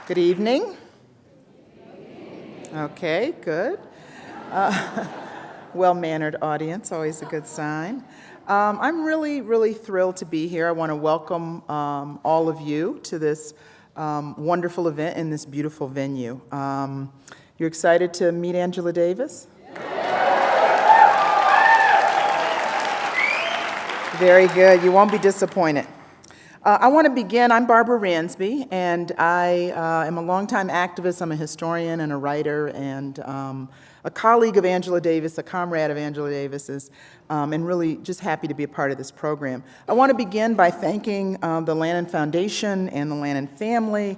Good evening. Okay, good. Well-mannered audience, always a good sign. I'm really thrilled to be here. I want to welcome all of you to this wonderful event in this beautiful venue. You're excited to meet Angela Davis? Very good. You won't be disappointed. I want to begin. I'm Barbara Ransby, and I am a longtime activist. I'm a historian and a writer and a colleague of Angela Davis, a comrade of Angela Davis's, and really just happy to be a part of this program. I want to begin by thanking the Lannan Foundation and the Lannan family.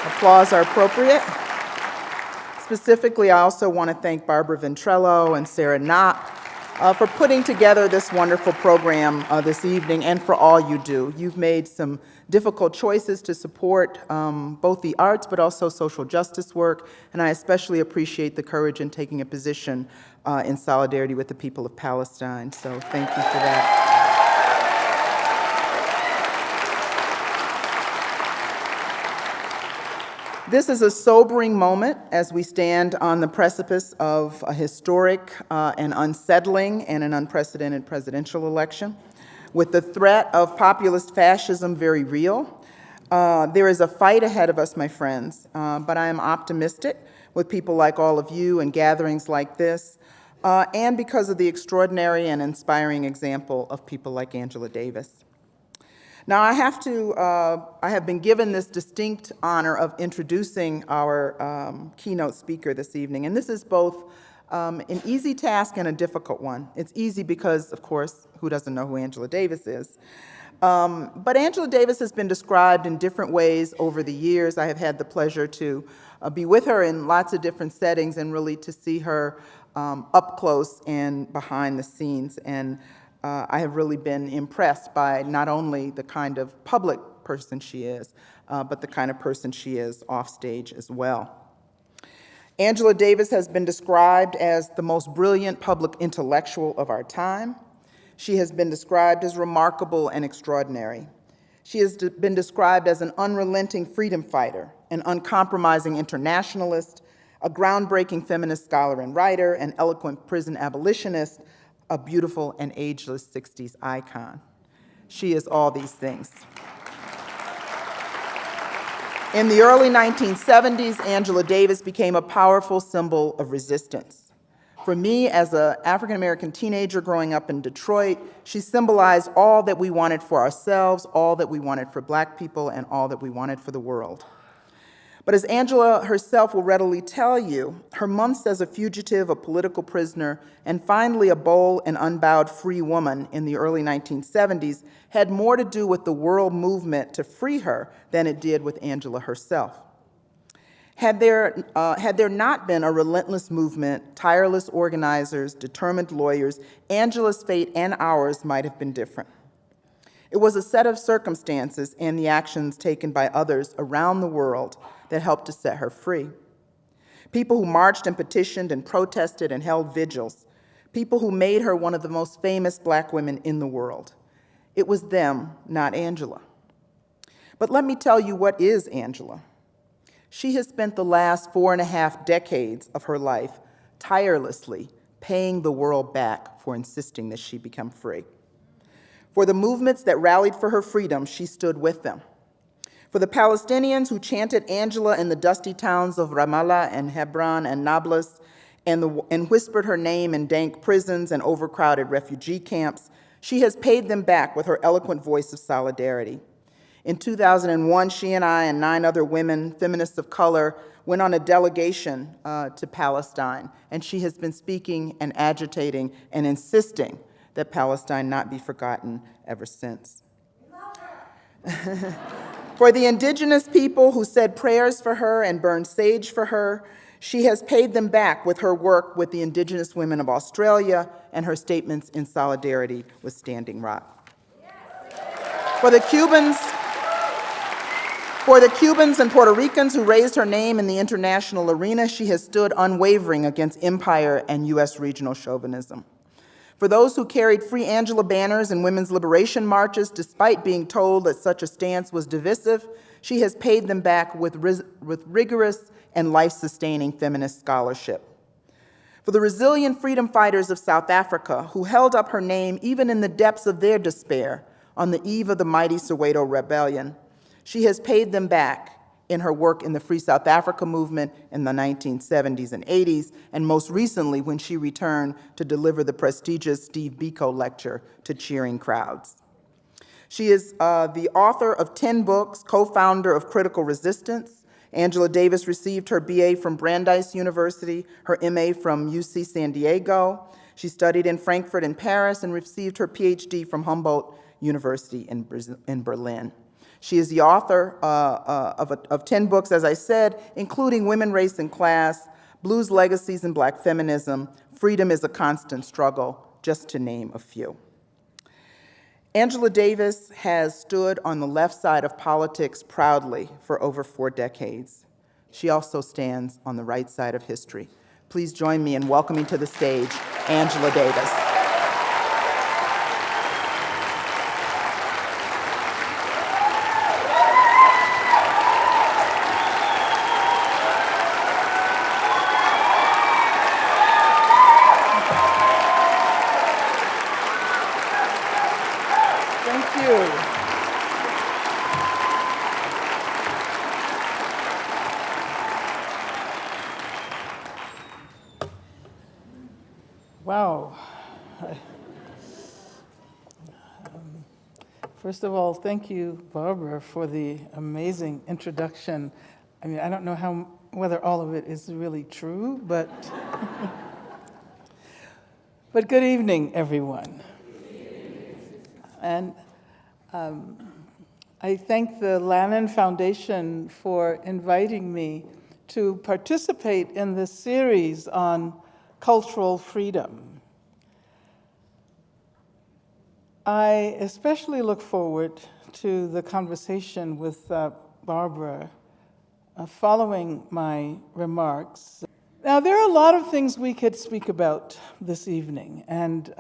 Applause are appropriate. Specifically, I also want to thank Barbara Ventrello and Sarah Knopp for putting together this wonderful program this evening and for all you do. You've made some difficult choices to support both the arts but also social justice work, and I especially appreciate the courage in taking a position in solidarity with the people of Palestine. So thank you for that. This is a sobering moment as we stand on the precipice of a historic and unsettling and an unprecedented presidential election. With the threat of populist fascism very real, there is a fight ahead of us, my friends, but I am optimistic with people like all of you and gatherings like this, and because of the extraordinary and inspiring example of people like Angela Davis. Now, I have been given this distinct honor of introducing our keynote speaker this evening, and this is both an easy task and a difficult one. It's easy because, of course, who doesn't know who Angela Davis is? But Angela Davis has been described in different ways over the years. I have had the pleasure to be with her in lots of different settings and really to see her up close and behind the scenes. And I have really been impressed by not only the kind of public person she is, but the kind of person she is off stage as well. Angela Davis has been described as the most brilliant public intellectual of our time. She has been described as remarkable and extraordinary. She has been described as an unrelenting freedom fighter, an uncompromising internationalist, a groundbreaking feminist scholar and writer, an eloquent prison abolitionist, a beautiful and ageless 60s icon. She is all these things. In the early 1970s, Angela Davis became a powerful symbol of resistance. For me, as an African-American teenager growing up in Detroit, she symbolized all that we wanted for ourselves, all that we wanted for Black people, and all that we wanted for the world. But as Angela herself will readily tell you, her months as a fugitive, a political prisoner, and finally a bold and unbowed free woman in the early 1970s had more to do with the world movement to free her than it did with Angela herself. Had there not been a relentless movement, tireless organizers, determined lawyers, Angela's fate and ours might have been different. It was a set of circumstances and the actions taken by others around the world that helped to set her free. People who marched and petitioned and protested and held vigils. People who made her one of the most famous Black women in the world. It was them, not Angela. But let me tell you what is Angela. She has spent the last 4.5 decades of her life tirelessly paying the world back for insisting that she become free. For the movements that rallied for her freedom, she stood with them. For the Palestinians who chanted Angela in the dusty towns of Ramallah and Hebron and Nablus and whispered her name in dank prisons and overcrowded refugee camps, she has paid them back with her eloquent voice of solidarity. In 2001, she and I and 9 other women, feminists of color, went on a delegation to Palestine, and she has been speaking and agitating and insisting that Palestine not be forgotten ever since. For the indigenous people who said prayers for her and burned sage for her, she has paid them back with her work with the indigenous women of Australia and her statements in solidarity with Standing Rock. For the Cubans and Puerto Ricans who raised her name in the international arena, she has stood unwavering against empire and U.S. regional chauvinism. For those who carried Free Angela banners in women's liberation marches, despite being told that such a stance was divisive, she has paid them back with rigorous and life-sustaining feminist scholarship. For the resilient freedom fighters of South Africa, who held up her name even in the depths of their despair on the eve of the mighty Soweto rebellion, she has paid them back in her work in the Free South Africa movement in the 1970s and 80s, and most recently when she returned to deliver the prestigious Steve Biko lecture to cheering crowds. She is the author of 10 books, co-founder of Critical Resistance. Angela Davis received her BA from Brandeis University, her MA from UC San Diego. She studied in Frankfurt and Paris and received her PhD from Humboldt University in Berlin. She is the author of 10 books, as I said, including Women, Race, and Class, Blues, Legacies, and Black Feminism, Freedom is a Constant Struggle, just to name a few. Angela Davis has stood on the left side of politics proudly for over 4 decades. She also stands on the right side of history. Please join me in welcoming to the stage Angela Davis. Wow. First of all, thank you, Barbara, for the amazing introduction. I mean, I don't know whether all of it is really true, but but good evening, everyone. And I thank the Lannan Foundation for inviting me to participate in this series on cultural freedom. I especially look forward to the conversation with Barbara following my remarks. Now, there are a lot of things we could speak about this evening, and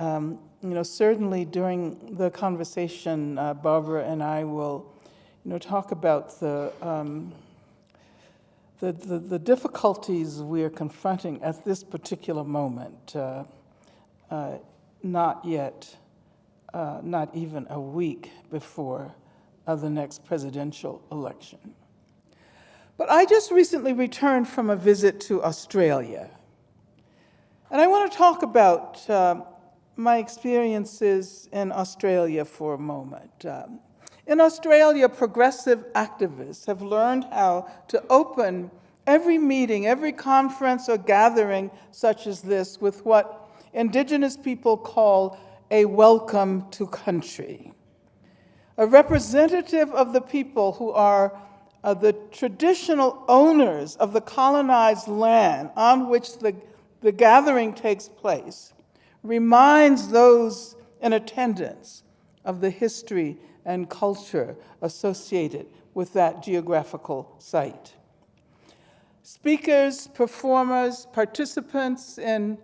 certainly during the conversation, Barbara and I will talk about the difficulties we are confronting at this particular moment, not even a week before the next presidential election. But I just recently returned from a visit to Australia. And I want to talk about my experiences in Australia for a moment. In Australia, progressive activists have learned how to open every meeting, every conference or gathering such as this with what Indigenous people call a welcome to country. A representative of the people who are the traditional owners of the colonized land on which the gathering takes place reminds those in attendance of the history and culture associated with that geographical site. Speakers, performers, participants in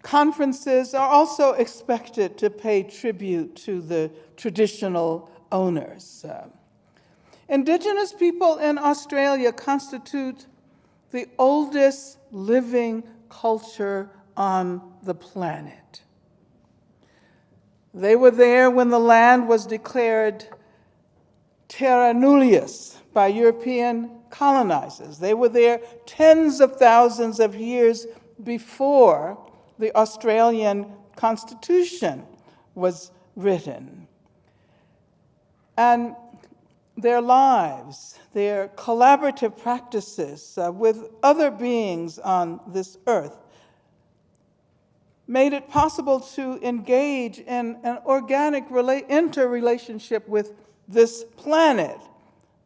conferences are also expected to pay tribute to the traditional owners. Indigenous people in Australia constitute the oldest living culture on the planet. They were there when the land was declared terra nullius by European colonizers. They were there tens of thousands of years before the Australian Constitution was written. And their lives, their collaborative practices with other beings on this earth made it possible to engage in an organic interrelationship with this planet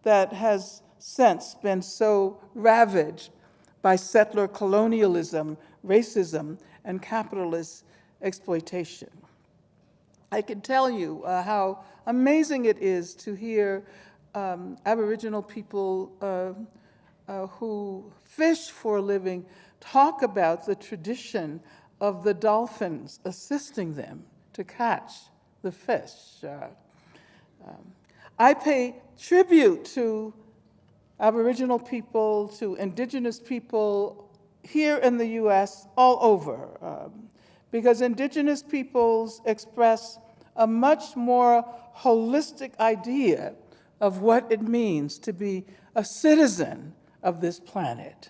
that has since been so ravaged by settler colonialism, racism, and capitalist exploitation. I can tell you how amazing it is to hear Aboriginal people who fish for a living talk about the tradition of the dolphins assisting them to catch the fish. I pay tribute to Aboriginal people, to indigenous people here in the US, all over, because indigenous peoples express a much more holistic idea of what it means to be a citizen of this planet.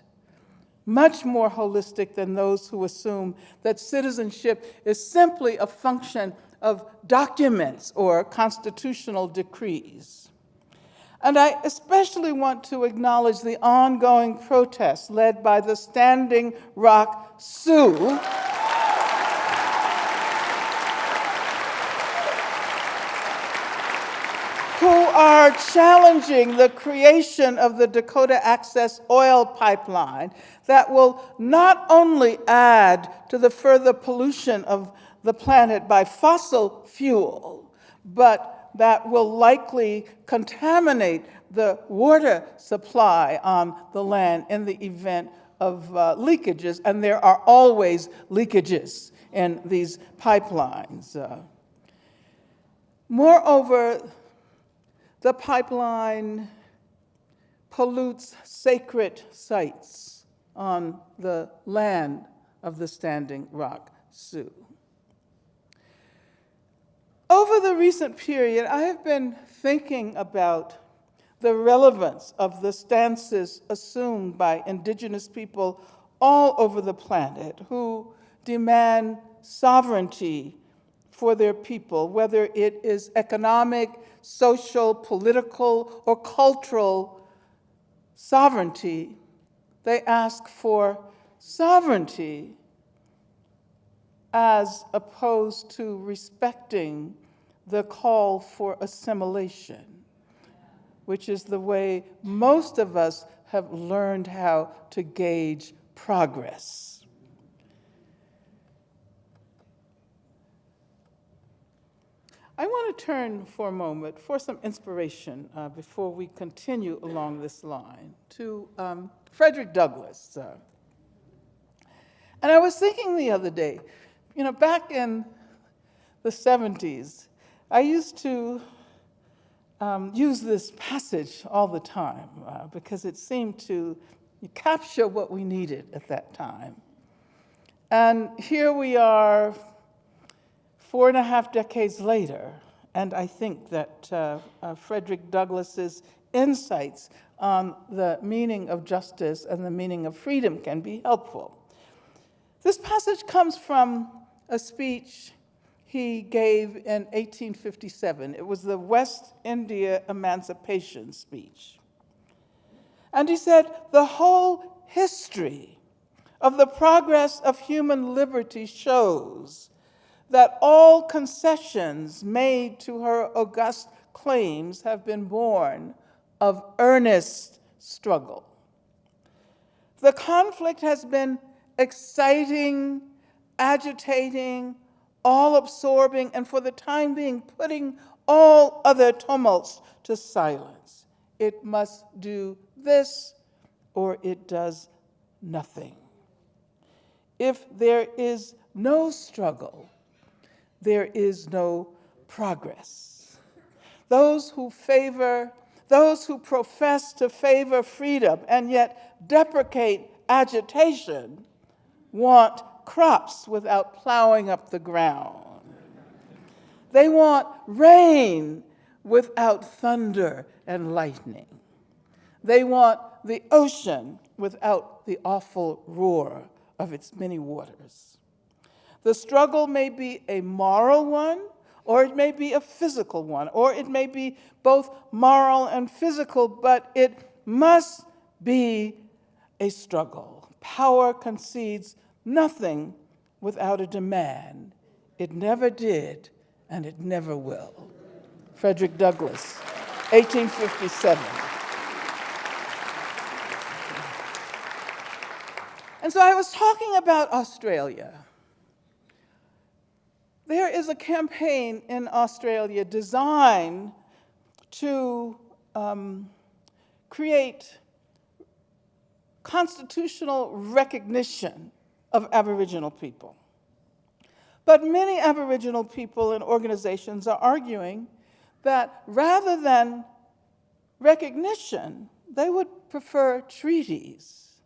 Much more holistic than those who assume that citizenship is simply a function of documents or constitutional decrees. And I especially want to acknowledge the ongoing protests led by the Standing Rock Sioux, who are challenging the creation of the Dakota Access Oil Pipeline that will not only add to the further pollution of the planet by fossil fuel, but that will likely contaminate the water supply on the land in the event of leakages, and there are always leakages in these pipelines. Moreover, the pipeline pollutes sacred sites on the land of the Standing Rock Sioux. Over the recent period, I have been thinking about the relevance of the stances assumed by indigenous people all over the planet who demand sovereignty for their people, whether it is economic, social, political, or cultural sovereignty. They ask for sovereignty as opposed to respecting the call for assimilation, which is the way most of us have learned how to gauge progress. I want to turn for a moment, for some inspiration, before we continue along this line, to Frederick Douglass. And I was thinking the other day, back in the 70s, I used to use this passage all the time because it seemed to capture what we needed at that time. And here we are 4.5 decades later, and I think that Frederick Douglass's insights on the meaning of justice and the meaning of freedom can be helpful. This passage comes from a speech he gave in 1857. It was the West India Emancipation Speech. And he said, "The whole history of the progress of human liberty shows that all concessions made to her august claims have been born of earnest struggle. The conflict has been exciting, agitating, all-absorbing, and for the time being, putting all other tumults to silence. It must do this, or it does nothing. If there is no struggle, there is no progress. Those who profess to favor freedom and yet deprecate agitation want crops without plowing up the ground. They want rain without thunder and lightning. They want the ocean without the awful roar of its many waters. The struggle may be a moral one, or it may be a physical one, or it may be both moral and physical, but it must be a struggle. Power concedes nothing without a demand. It never did, and it never will." Frederick Douglass, 1857. And so I was talking about Australia. There is a campaign in Australia designed to create constitutional recognition of Aboriginal people. But many Aboriginal people and organizations are arguing that rather than recognition, they would prefer treaties.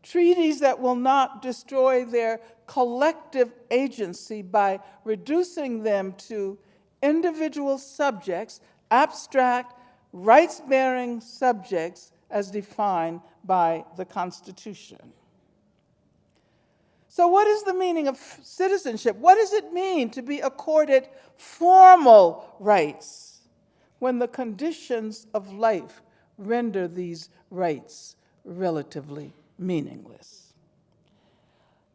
Treaties that will not destroy their collective agency by reducing them to individual subjects, abstract, rights-bearing subjects as defined by the Constitution. So what is the meaning of citizenship? What does it mean to be accorded formal rights when the conditions of life render these rights relatively meaningless?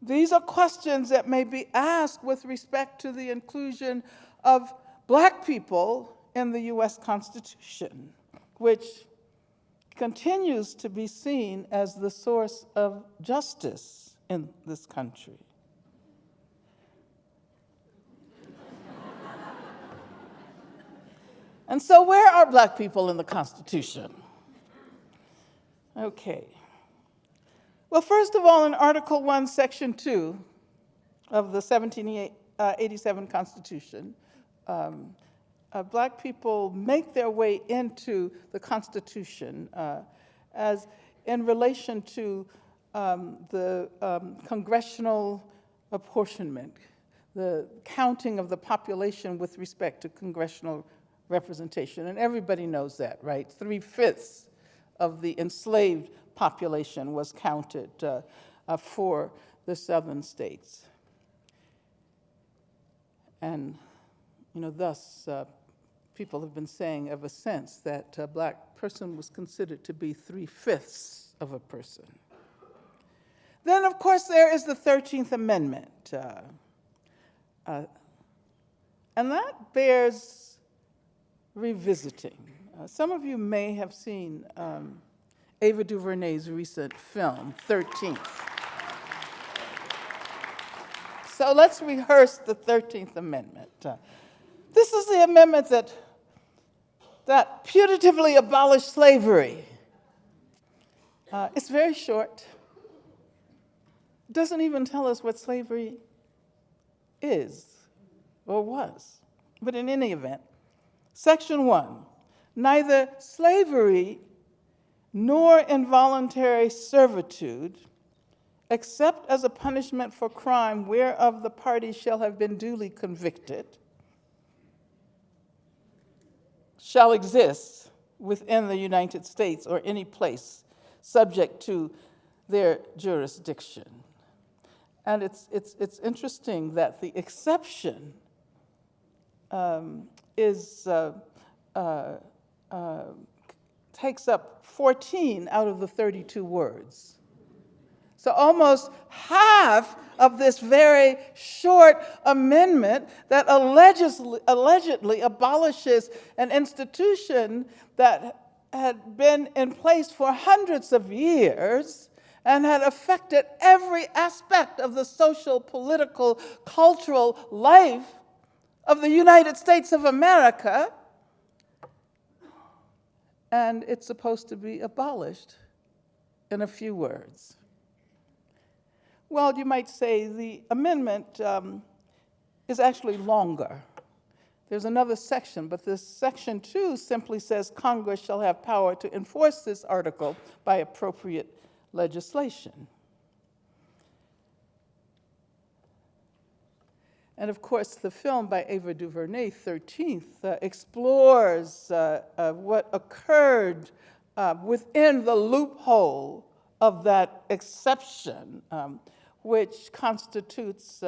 These are questions that may be asked with respect to the inclusion of Black people in the U.S. Constitution, which continues to be seen as the source of justice in this country. And so where are Black people in the Constitution? Okay. Well, first of all, in Article 1, Section 2 of the 1787 Constitution, Black people make their way into the Constitution as in relation to the congressional apportionment, the counting of the population with respect to congressional representation. And everybody knows that, right? 3/5 of the enslaved population was counted for the southern states. And, thus, people have been saying ever since that a Black person was considered to be 3/5 of a person. Then, of course, there is the 13th Amendment. And that bears revisiting. Some of you may have seen Ava DuVernay's recent film, 13th. So let's rehearse the 13th Amendment. This is the amendment that putatively abolished slavery. It's very short. It doesn't even tell us what slavery is or was. But in any event, Section 1, neither slavery nor involuntary servitude, except as a punishment for crime whereof the party shall have been duly convicted, shall exist within the United States or any place subject to their jurisdiction. And it's interesting that the exception takes up 14 out of the 32 words. So almost half of this very short amendment that allegedly abolishes an institution that had been in place for hundreds of years and had affected every aspect of the social, political, cultural life of the United States of America, and it's supposed to be abolished in a few words. Well, you might say the amendment is actually longer. There's another section, but this Section 2 simply says Congress shall have power to enforce this article by appropriate legislation. And of course, the film by Ava DuVernay, 13th, explores what occurred within the loophole of that exception, which constitutes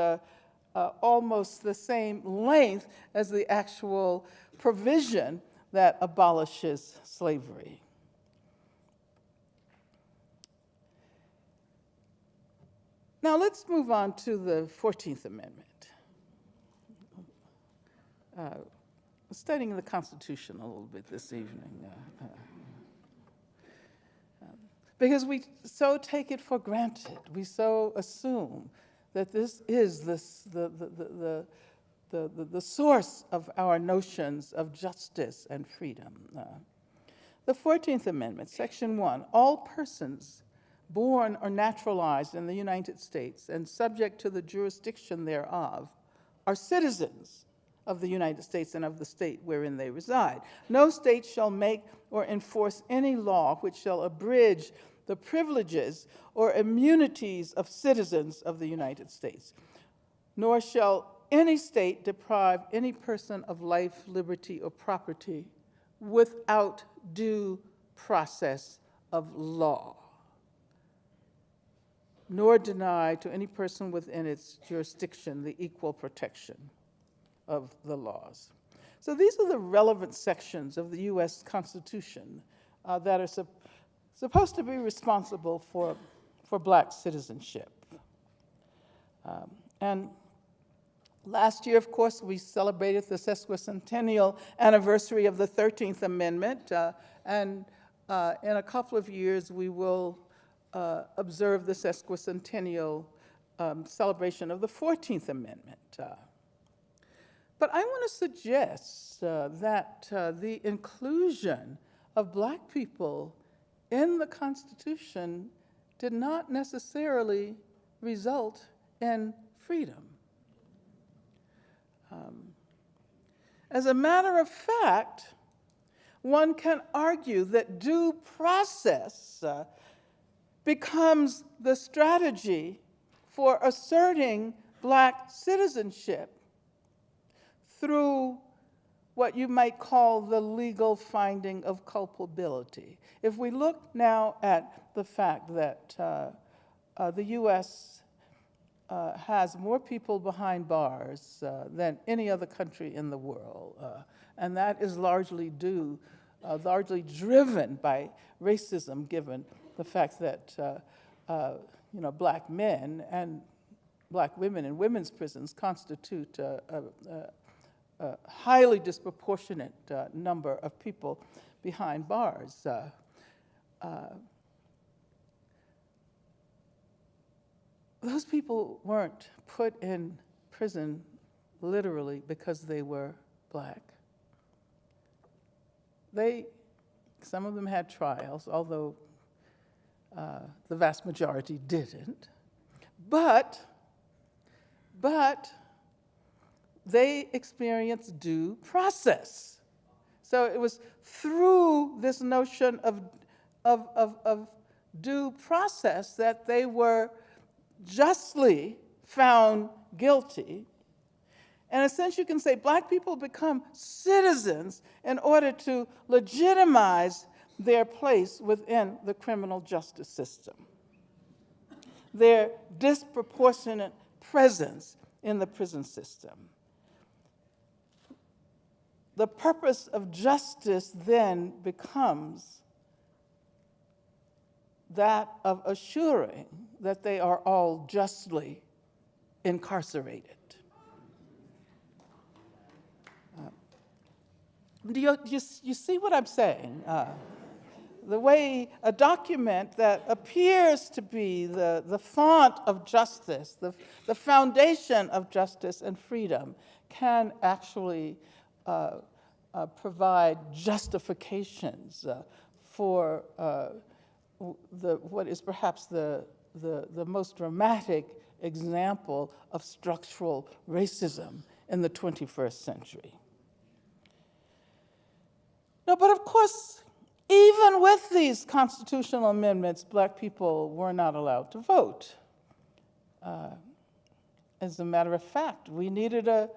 almost the same length as the actual provision that abolishes slavery. Now let's move on to the 14th Amendment. Studying the Constitution a little bit this evening. Because we so take it for granted. We so assume that this is the source of our notions of justice and freedom. The 14th Amendment, Section 1, all persons born or naturalized in the United States and subject to the jurisdiction thereof are citizens of the United States and of the state wherein they reside. No state shall make or enforce any law which shall abridge the privileges or immunities of citizens of the United States, nor shall any state deprive any person of life, liberty, or property without due process of law, nor deny to any person within its jurisdiction the equal protection of the laws. So these are the relevant sections of the U.S. Constitution that are supposed to be responsible for Black citizenship. And last year, of course, we celebrated the sesquicentennial anniversary of the 13th Amendment, and in a couple of years, we will observe the sesquicentennial celebration of the 14th Amendment. But I want to suggest that the inclusion of Black people in the Constitution did not necessarily result in freedom. As a matter of fact, one can argue that due process becomes the strategy for asserting Black citizenship through what you might call the legal finding of culpability. If we look now at the fact that the U.S. Has more people behind bars than any other country in the world, and that is largely driven by racism, given the fact that Black men and Black women in women's prisons constitute a highly disproportionate number of people behind bars. Those people weren't put in prison literally because they were Black. Some of them had trials, although the vast majority didn't. But they experienced due process. So it was through this notion of due process that they were justly found guilty. And in a sense, you can say Black people become citizens in order to legitimize their place within the criminal justice system, their disproportionate presence in the prison system. The purpose of justice then becomes that of assuring that they are all justly incarcerated. Do you see what I'm saying? The way a document that appears to be the font of justice, the foundation of justice and freedom, can actually provide justifications for what is perhaps the most dramatic example of structural racism in the 21st century. No, but of course, even with these constitutional amendments, Black people were not allowed to vote. As a matter of fact, we needed a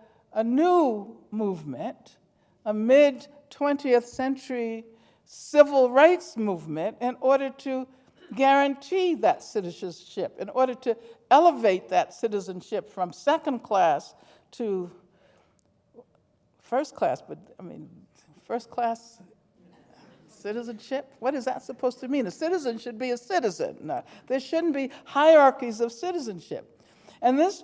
new movement, a mid-20th century civil rights movement, in order to guarantee that citizenship, in order to elevate that citizenship from second class to first class. But I mean, first class citizenship? What is that supposed to mean? A citizen should be a citizen. No, there shouldn't be hierarchies of citizenship. And this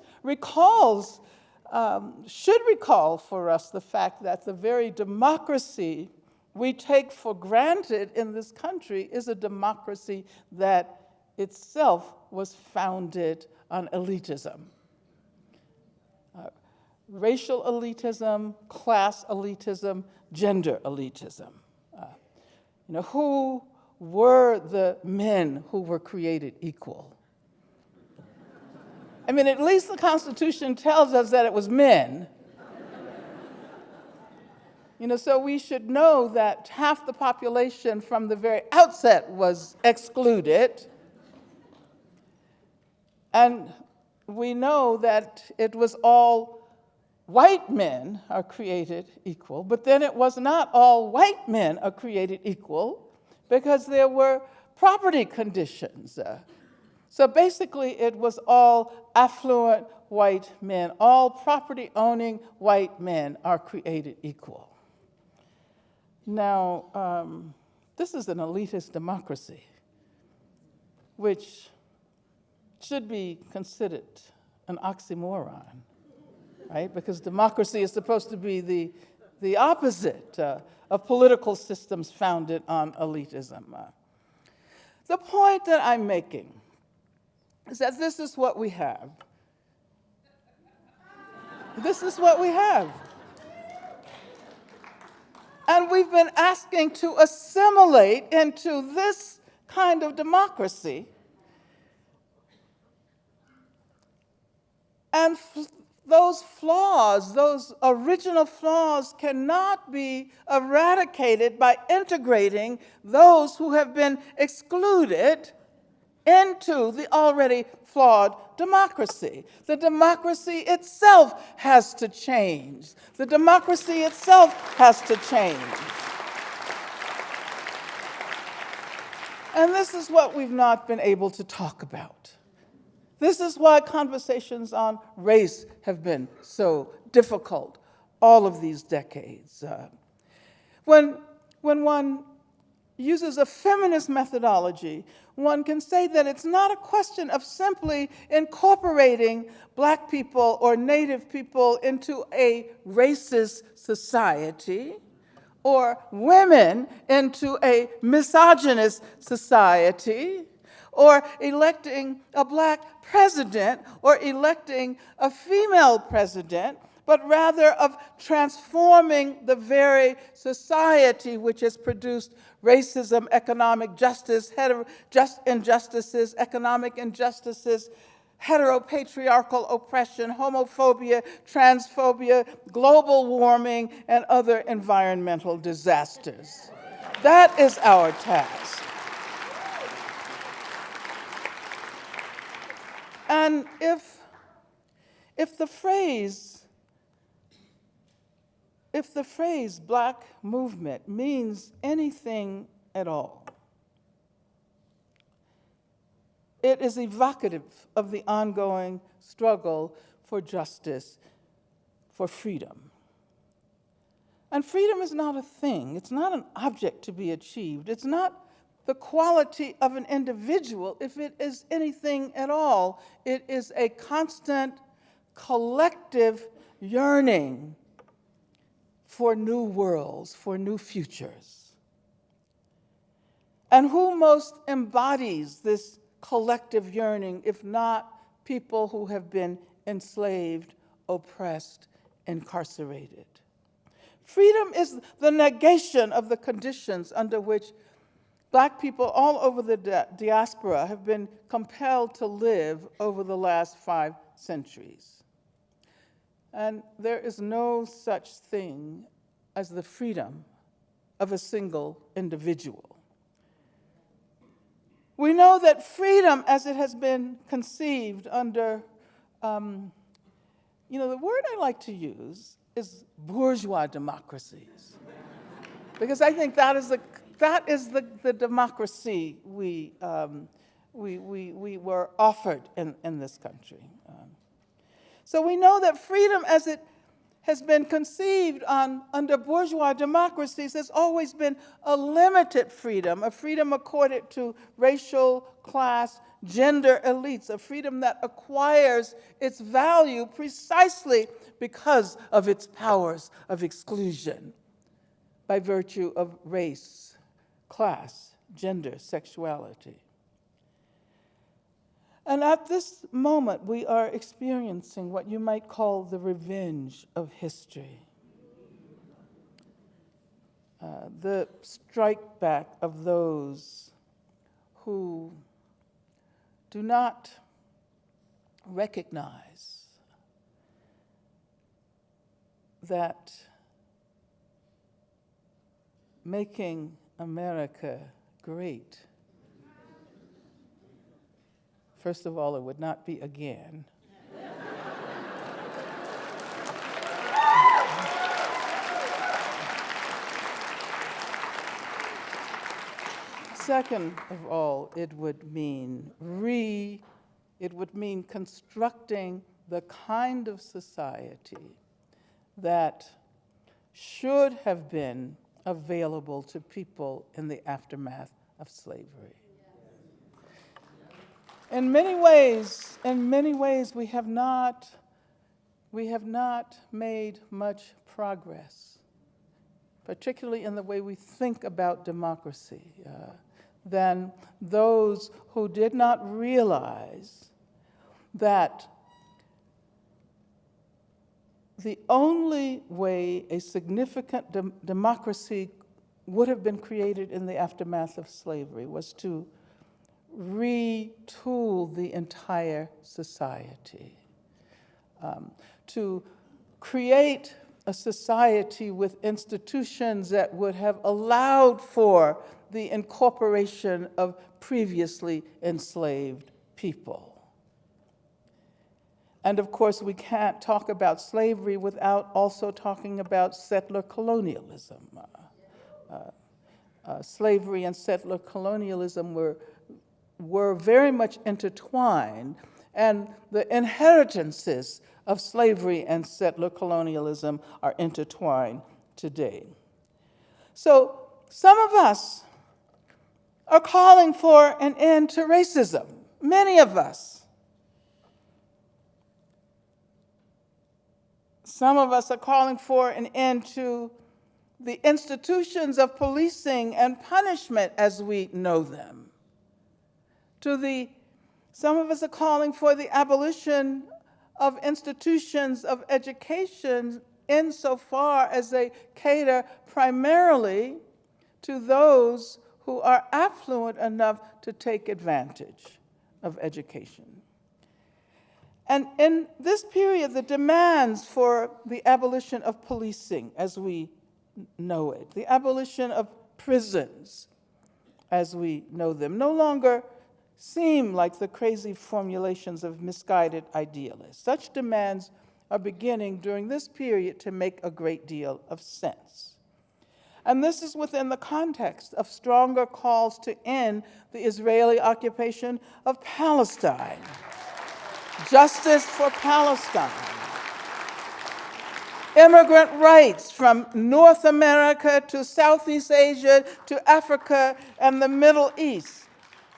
should recall for us the fact that the very democracy we take for granted in this country is a democracy that itself was founded on elitism. Racial elitism, class elitism, gender elitism. Who were the men who were created equal? I mean, at least the Constitution tells us that it was men. So we should know that half the population from the very outset was excluded. And we know that it was all white men are created equal, but then it was not all white men are created equal because there were property conditions. So basically, it was all affluent white men. All property-owning white men are created equal. Now, this is an elitist democracy, which should be considered an oxymoron, right? Because democracy is supposed to be the opposite of political systems founded on elitism. The point that I'm making is that this is what we have. This is what we have. And we've been asking to assimilate into this kind of democracy. And those flaws, those original flaws, cannot be eradicated by integrating those who have been excluded into the already flawed democracy. The democracy itself has to change. The democracy itself has to change. And this is what we've not been able to talk about. This is why conversations on race have been so difficult all of these decades. When one uses a feminist methodology, one can say that it's not a question of simply incorporating Black people or Native people into a racist society, or women into a misogynist society, or electing a Black president, or electing a female president, but rather of transforming the very society which has produced racism, economic justice, just injustices, economic injustices, heteropatriarchal oppression, homophobia, transphobia, global warming, and other environmental disasters. That is our task. And if the phrase Black movement means anything at all, it is evocative of the ongoing struggle for justice, for freedom. And freedom is not a thing. It's not an object to be achieved. It's not the quality of an individual. If it is anything at all, it is a constant collective yearning for new worlds, for new futures. And who most embodies this collective yearning, if not people who have been enslaved, oppressed, incarcerated? Freedom is the negation of the conditions under which Black people all over the diaspora have been compelled to live over the last 5 centuries. And there is no such thing as the freedom of a single individual. We know that freedom, as it has been conceived under, the word I like to use is bourgeois democracies, because I think that is the democracy we were offered in this country. So we know that freedom, as it has been conceived under bourgeois democracies, has always been a limited freedom, a freedom accorded to racial, class, gender elites, a freedom that acquires its value precisely because of its powers of exclusion by virtue of race, class, gender, sexuality. And at this moment, we are experiencing what you might call the revenge of history. The strike back of those who do not recognize that making America great, first of all, it would not be again. Second of all, it would mean constructing the kind of society that should have been available to people in the aftermath of slavery. In many ways, we have not made much progress, particularly in the way we think about democracy, than those who did not realize that the only way a significant democracy would have been created in the aftermath of slavery was to retool the entire society, to create a society with institutions that would have allowed for the incorporation of previously enslaved people. And of course, we can't talk about slavery without also talking about settler colonialism. Slavery and settler colonialism were very much intertwined, and the inheritances of slavery and settler colonialism are intertwined today. So some of us are calling for an end to racism, many of us. Some of us are calling for an end to the institutions of policing and punishment as we know them. Some of us are calling for the abolition of institutions of education insofar as they cater primarily to those who are affluent enough to take advantage of education. And in this period, the demands for the abolition of policing as we know it, the abolition of prisons as we know them, no longer seem like the crazy formulations of misguided idealists. Such demands are beginning during this period to make a great deal of sense. And this is within the context of stronger calls to end the Israeli occupation of Palestine. Justice for Palestine. Immigrant rights from North America to Southeast Asia to Africa and the Middle East.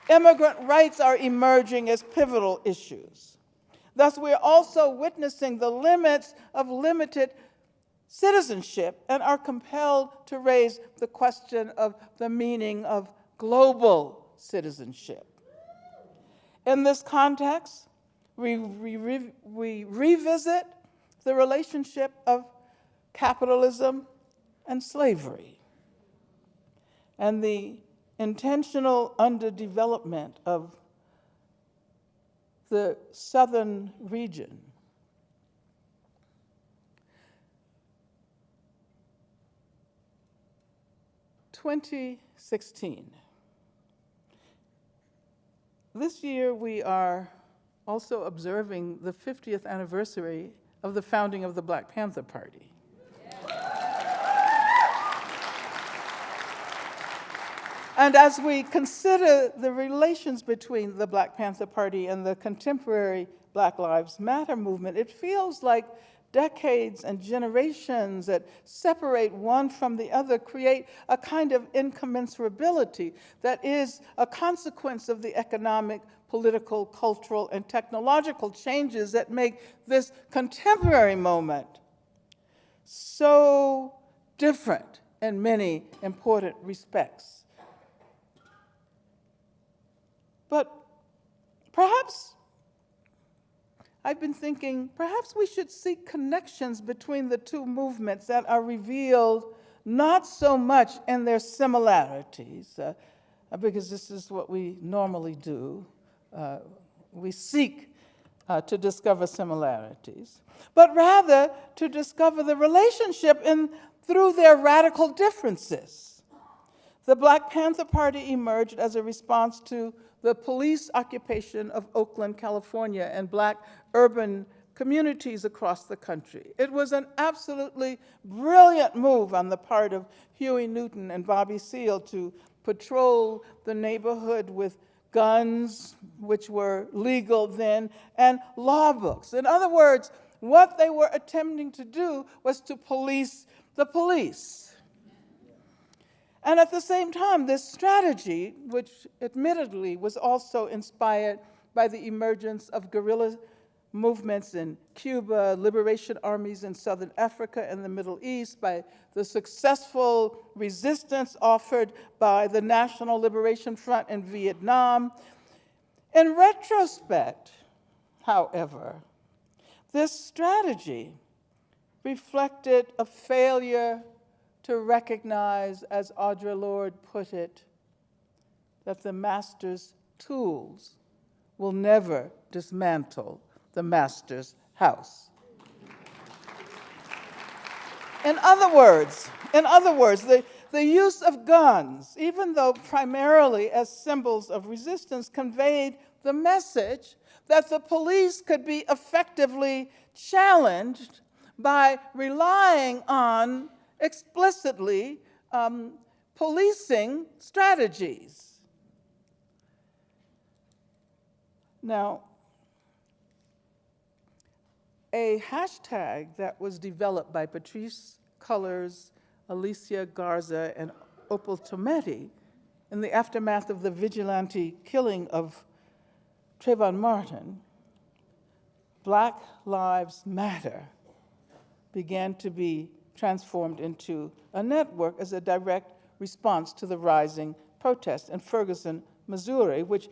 Immigrant rights are emerging as pivotal issues. Thus, we're also witnessing the limits of limited citizenship and are compelled to raise the question of the meaning of global citizenship. In this context, we revisit the relationship of capitalism and slavery and the intentional underdevelopment of the southern region. In 2016. This year we are also observing the 50th anniversary of the founding of the Black Panther Party. And as we consider the relations between the Black Panther Party and the contemporary Black Lives Matter movement, it feels like decades and generations that separate one from the other create a kind of incommensurability that is a consequence of the economic, political, cultural, and technological changes that make this contemporary moment so different in many important respects. But perhaps, I've been thinking, perhaps we should seek connections between the two movements that are revealed not so much in their similarities, because this is what we normally do. We seek to discover similarities, but rather to discover the relationship through their radical differences. The Black Panther Party emerged as a response to the police occupation of Oakland, California, and Black urban communities across the country. It was an absolutely brilliant move on the part of Huey Newton and Bobby Seale to patrol the neighborhood with guns, which were legal then, and law books. In other words, what they were attempting to do was to police the police. And at the same time, this strategy, which admittedly was also inspired by the emergence of guerrilla movements in Cuba, liberation armies in Southern Africa and the Middle East, by the successful resistance offered by the National Liberation Front in Vietnam. In retrospect, however, this strategy reflected a failure to recognize, as Audre Lorde put it, that the master's tools will never dismantle the master's house. In other words, the use of guns, even though primarily as symbols of resistance, conveyed the message that the police could be effectively challenged by relying on explicitly policing strategies. Now, a hashtag that was developed by Patrisse Cullors, Alicia Garza, and Opal Tometi in the aftermath of the vigilante killing of Trayvon Martin, Black Lives Matter, began to be transformed into a network as a direct response to the rising protests in Ferguson, Missouri, which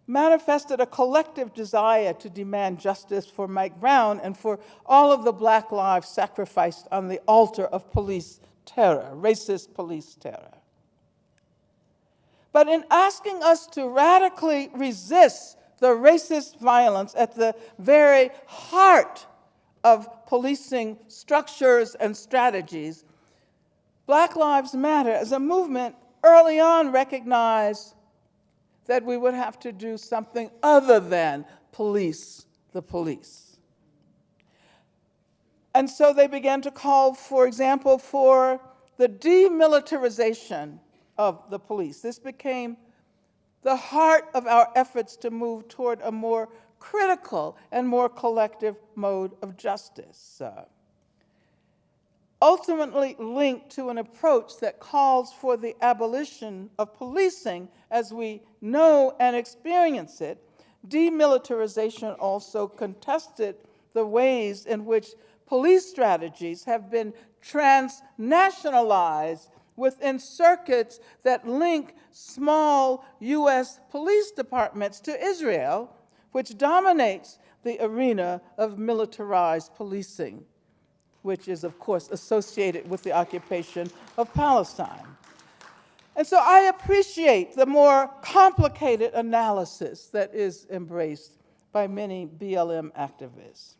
manifested a collective desire to demand justice for Mike Brown and for all of the Black lives sacrificed on the altar of police terror, racist police terror. But in asking us to radically resist the racist violence at the very heart of policing structures and strategies, Black Lives Matter as a movement early on recognized that we would have to do something other than police the police. And so they began to call, for example, for the demilitarization of the police. This became the heart of our efforts to move toward a more critical and more collective mode of justice, ultimately linked to an approach that calls for the abolition of policing as we know and experience it. Demilitarization also contested the ways in which police strategies have been transnationalized within circuits that link small U.S. police departments to Israel, which dominates the arena of militarized policing, which is, of course, associated with the occupation of Palestine. And so I appreciate the more complicated analysis that is embraced by many BLM activists,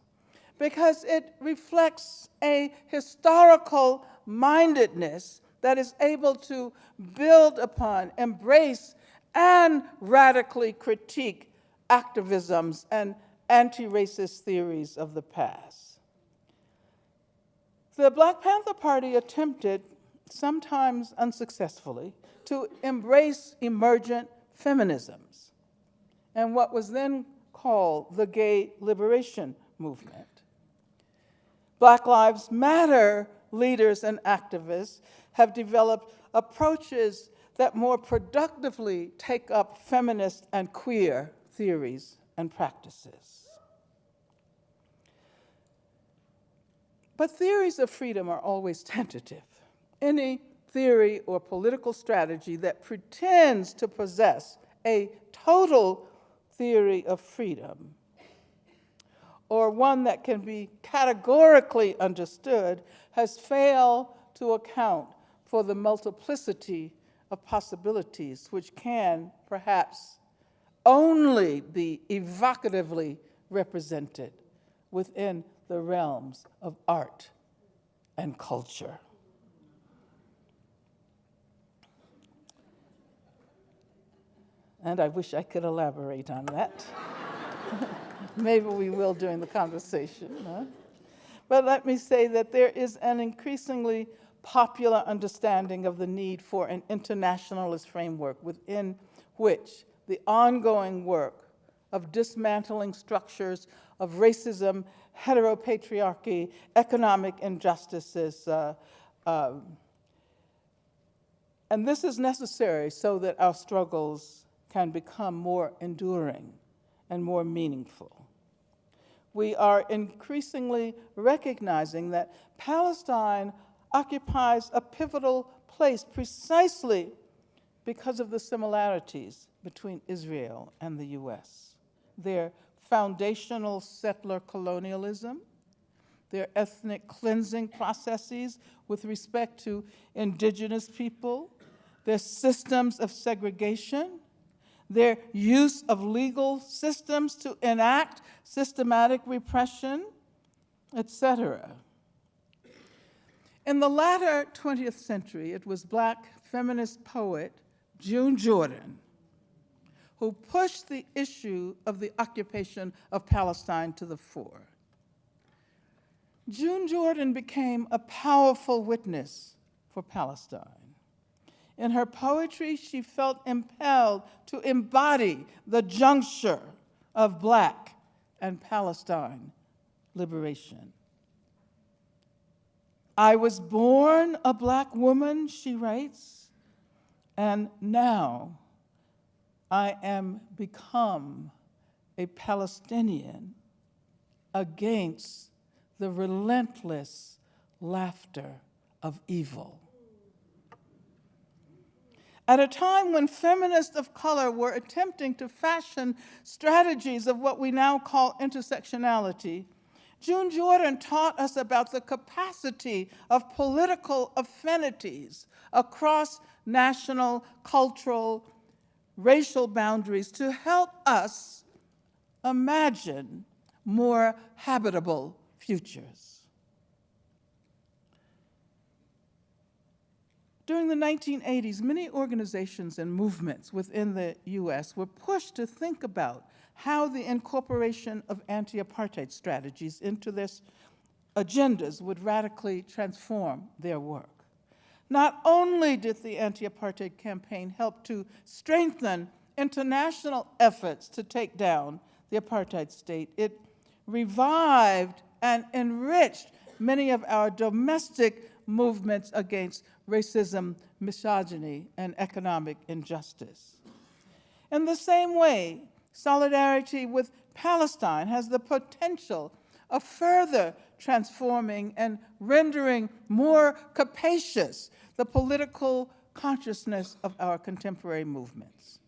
because it reflects a historical mindedness that is able to build upon, embrace, and radically critique activisms and anti-racist theories of the past. The Black Panther Party attempted, sometimes unsuccessfully, to embrace emergent feminisms and what was then called the gay liberation movement. Black Lives Matter leaders and activists have developed approaches that more productively take up feminist and queer theories and practices. But theories of freedom are always tentative. Any theory or political strategy that pretends to possess a total theory of freedom, or one that can be categorically understood, has failed to account for the multiplicity of possibilities which can perhaps only be evocatively represented within the realms of art and culture. And I wish I could elaborate on that. Maybe we will during the conversation. Huh? But let me say that there is an increasingly popular understanding of the need for an internationalist framework within which the ongoing work of dismantling structures of racism, heteropatriarchy, economic injustices, and this is necessary so that our struggles can become more enduring and more meaningful. We are increasingly recognizing that Palestine occupies a pivotal place precisely because of the similarities between Israel and the US. Their foundational settler colonialism, their ethnic cleansing processes with respect to indigenous people, their systems of segregation, their use of legal systems to enact systematic repression, etc. In the latter 20th century, it was Black feminist poet June Jordan who pushed the issue of the occupation of Palestine to the fore. June Jordan became a powerful witness for Palestine. In her poetry, she felt impelled to embody the juncture of Black and Palestine liberation. I was born a Black woman, she writes, and now I am become a Palestinian against the relentless laughter of evil. At a time when feminists of color were attempting to fashion strategies of what we now call intersectionality, June Jordan taught us about the capacity of political affinities across national, cultural, racial boundaries to help us imagine more habitable futures. During the 1980s, many organizations and movements within the US were pushed to think about how the incorporation of anti-apartheid strategies into their agendas would radically transform their work. Not only did the anti-apartheid campaign help to strengthen international efforts to take down the apartheid state, it revived and enriched many of our domestic movements against racism, misogyny, and economic injustice. In the same way, solidarity with Palestine has the potential of further transforming and rendering more capacious the political consciousness of our contemporary movements.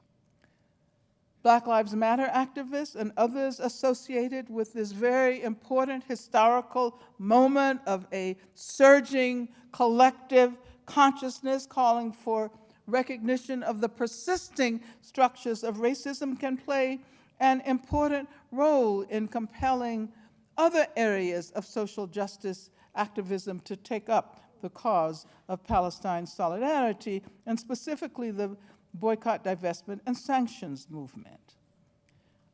Black Lives Matter activists and others associated with this very important historical moment of a surging collective consciousness calling for recognition of the persisting structures of racism can play an important role in compelling other areas of social justice activism to take up the cause of Palestine solidarity, and specifically the boycott, divestment, and sanctions movement.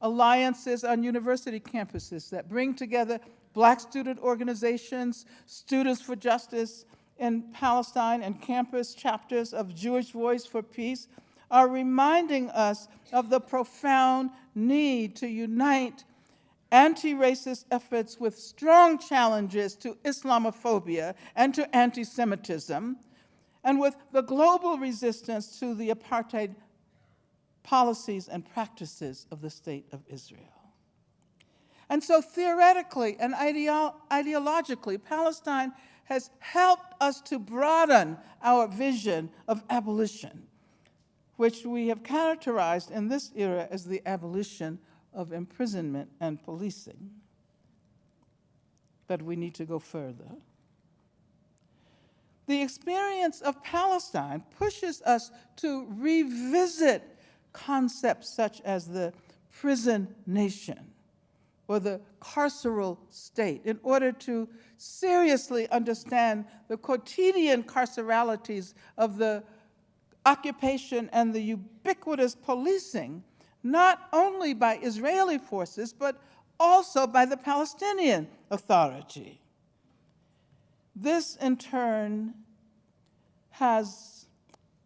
Alliances on university campuses that bring together Black student organizations, Students for Justice in Palestine, and campus chapters of Jewish Voice for Peace are reminding us of the profound need to unite anti-racist efforts with strong challenges to Islamophobia and to anti-Semitism, and with the global resistance to the apartheid policies and practices of the State of Israel. And so theoretically and ideologically, Palestine has helped us to broaden our vision of abolition, which we have characterized in this era as the abolition of imprisonment and policing. But we need to go further. The experience of Palestine pushes us to revisit concepts such as the prison nation, or the carceral state in order to seriously understand the quotidian carceralities of the occupation and the ubiquitous policing, not only by Israeli forces, but also by the Palestinian Authority. This, in turn, has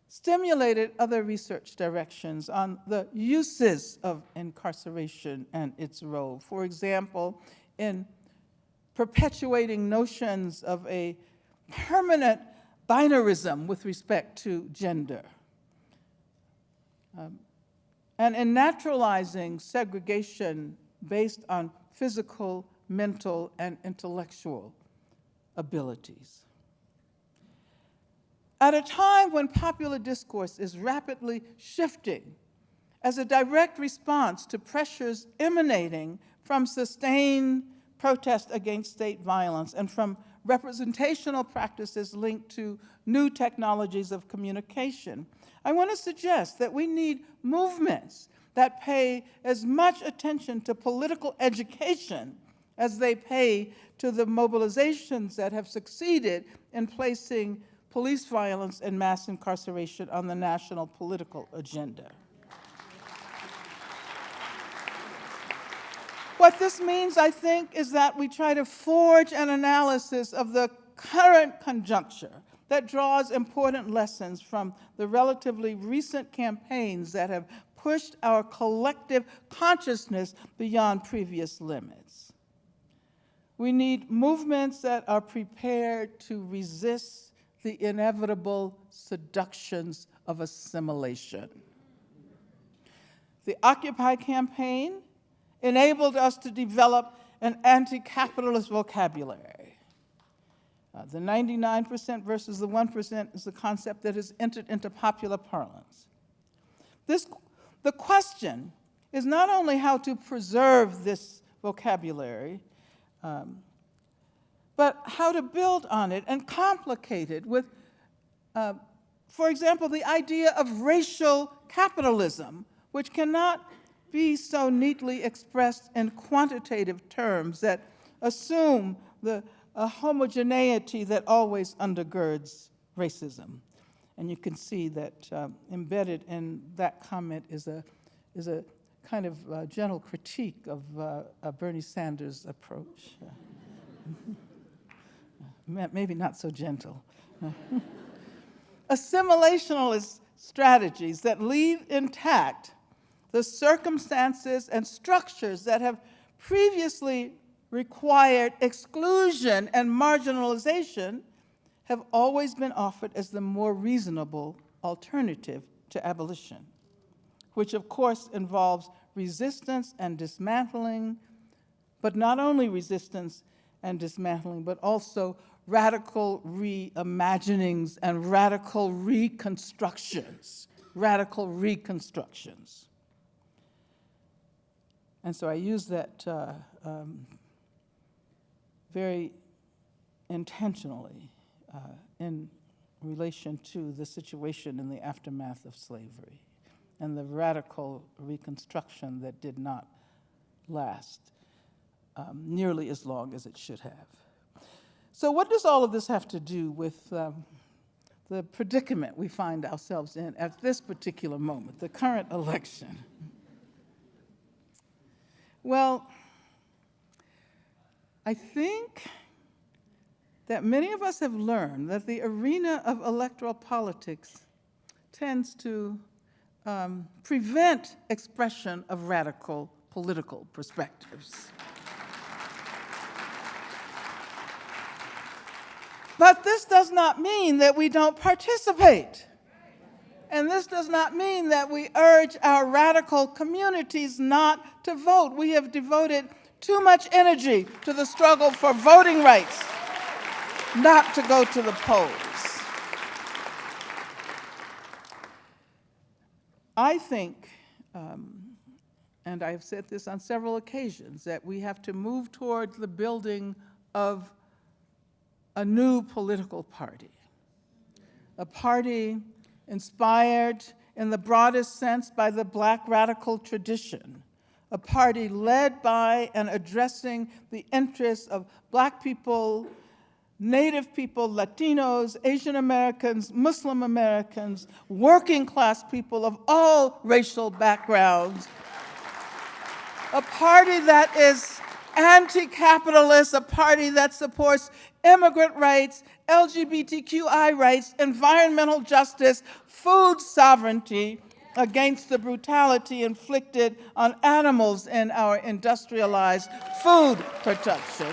stimulated other research directions on the uses of incarceration and its role. For example, in perpetuating notions of a permanent binarism with respect to gender, and in naturalizing segregation based on physical, mental, and intellectual abilities. At a time when popular discourse is rapidly shifting as a direct response to pressures emanating from sustained protest against state violence and from representational practices linked to new technologies of communication, I want to suggest that we need movements that pay as much attention to political education as they pay to the mobilizations that have succeeded in placing police violence and mass incarceration on the national political agenda. What this means, I think, is that we try to forge an analysis of the current conjuncture that draws important lessons from the relatively recent campaigns that have pushed our collective consciousness beyond previous limits. We need movements that are prepared to resist the inevitable seductions of assimilation. The Occupy campaign enabled us to develop an anti-capitalist vocabulary. The 99% versus the 1% is the concept that has entered into popular parlance. The question is not only how to preserve this vocabulary, but how to build on it and complicate it with, for example, the idea of racial capitalism, which cannot be so neatly expressed in quantitative terms that assume a homogeneity that always undergirds racism. And you can see that embedded in that comment is a kind of gentle critique of Bernie Sanders' approach. Maybe not so gentle. Assimilationalist strategies that leave intact the circumstances and structures that have previously required exclusion and marginalization have always been offered as the more reasonable alternative to abolition, which of course involves resistance and dismantling, but not only resistance and dismantling, but also radical reimaginings and radical reconstructions. And so I use that very intentionally in relation to the situation in the aftermath of slavery and the radical reconstruction that did not last nearly as long as it should have. So what does all of this have to do with the predicament we find ourselves in at this particular moment, the current election? Well, I think that many of us have learned that the arena of electoral politics tends to prevent expression of radical political perspectives. But this does not mean that we don't participate. And this does not mean that we urge our radical communities not to vote. We have devoted too much energy to the struggle for voting rights not to go to the polls. I think, and I've said this on several occasions, that we have to move towards the building of a new political party, a party inspired in the broadest sense by the Black radical tradition, a party led by and addressing the interests of Black people, Native people, Latinos, Asian Americans, Muslim Americans, working class people of all racial backgrounds. A party that is anti-capitalist, a party that supports immigrant rights, LGBTQI rights, environmental justice, food sovereignty, against the brutality inflicted on animals in our industrialized food production.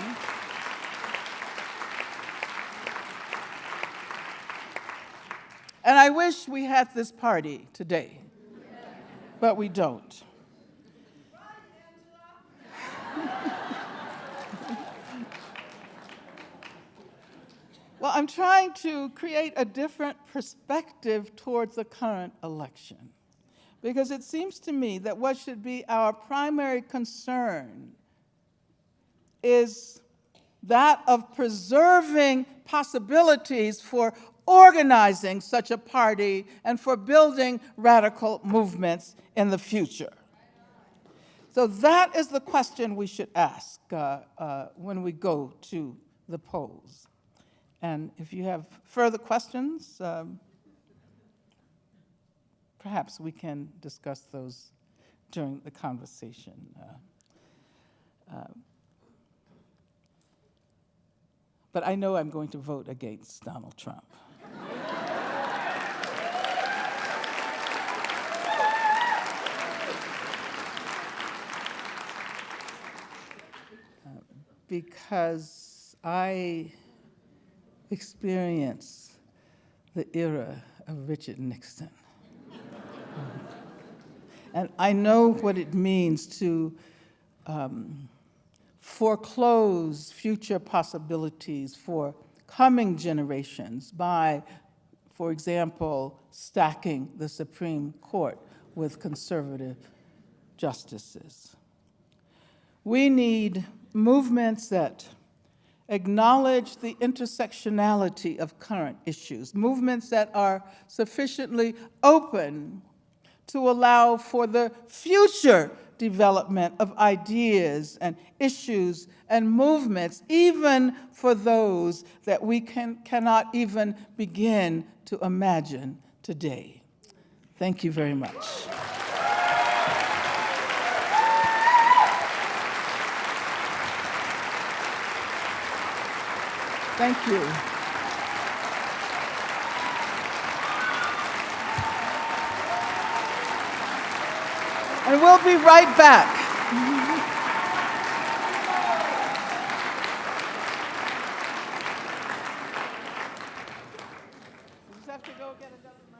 And I wish we had this party today, but we don't. Well, I'm trying to create a different perspective towards the current election, because it seems to me that what should be our primary concern is that of preserving possibilities for organizing such a party and for building radical movements in the future. So that is the question we should ask when we go to the polls. And if you have further questions, perhaps we can discuss those during the conversation. But I know I'm going to vote against Donald Trump. Because I experienced the era of Richard Nixon. And I know what it means to foreclose future possibilities for coming generations by, for example, stacking the Supreme Court with conservative justices. We need movements that acknowledge the intersectionality of current issues, movements that are sufficiently open to allow for the future development of ideas and issues and movements, even for those that we cannot even begin to imagine today. Thank you very much. Thank you. And we'll be right back. You just have to go get another.